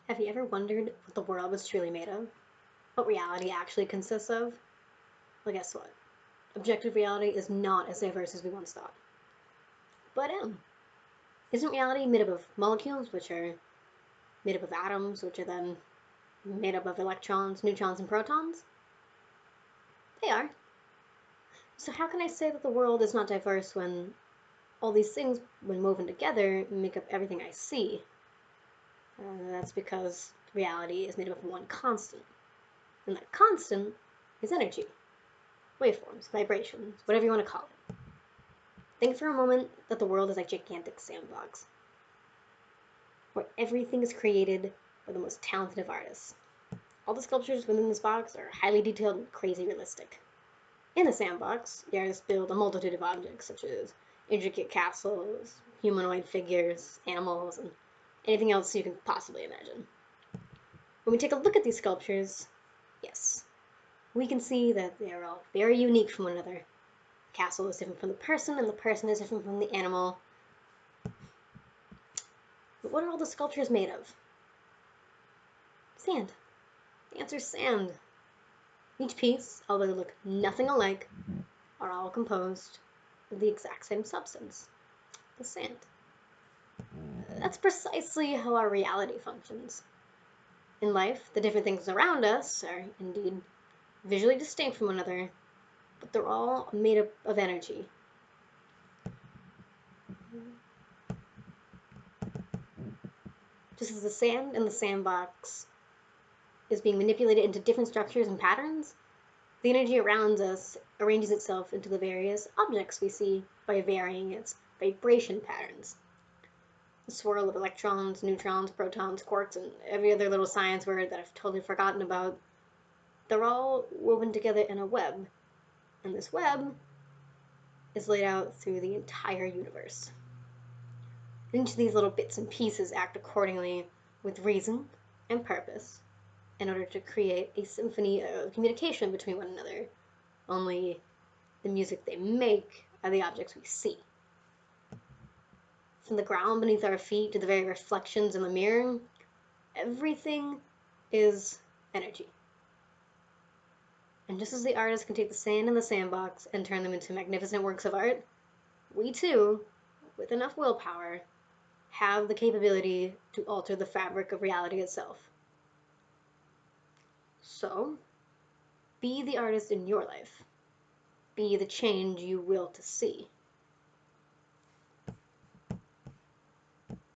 Have you ever wondered what the world was truly made of? What reality actually consists of? Well, guess what? Objective reality is not as diverse as we once thought. But isn't reality made up of molecules, which are made up of atoms, which are then made up of electrons, neutrons, and protons? They are. So how can I say that the world is not diverse when all these things, when woven together, make up everything I see? That's because reality is made up of one constant. And that constant is energy. Waveforms, vibrations, whatever you want to call it. Think for a moment that the world is like a gigantic sandbox, where everything is created by the most talented of artists. All the sculptures within this box are highly detailed and crazy realistic. In the sandbox, the artists build a multitude of objects, such as intricate castles, humanoid figures, animals, and anything else you can possibly imagine. When we take a look at these sculptures, yes, we can see that they are all very unique from one another. The castle is different from the person, and the person is different from the animal. But what are all the sculptures made of? Sand. The answer is sand. Each piece, although they look nothing alike, are all composed of the exact same substance, the sand. That's precisely how our reality functions. In life, the different things around us are indeed visually distinct from one another, but they're all made up of energy. Just as the sand in the sandbox is being manipulated into different structures and patterns, the energy around us arranges itself into the various objects we see by varying its vibration patterns. The swirl of electrons, neutrons, protons, quarks, and every other little science word that I've totally forgotten about, they're all woven together in a web, and this web is laid out through the entire universe. Each of these little bits and pieces act accordingly with reason and purpose in order to create a symphony of communication between one another. Only the music they make are the objects we see. From the ground beneath our feet to the very reflections in the mirror, everything is energy. And just as the artist can take the sand in the sandbox and turn them into magnificent works of art, we too, with enough willpower, have the capability to alter the fabric of reality itself. So, be the artist in your life. Be the change you will to see.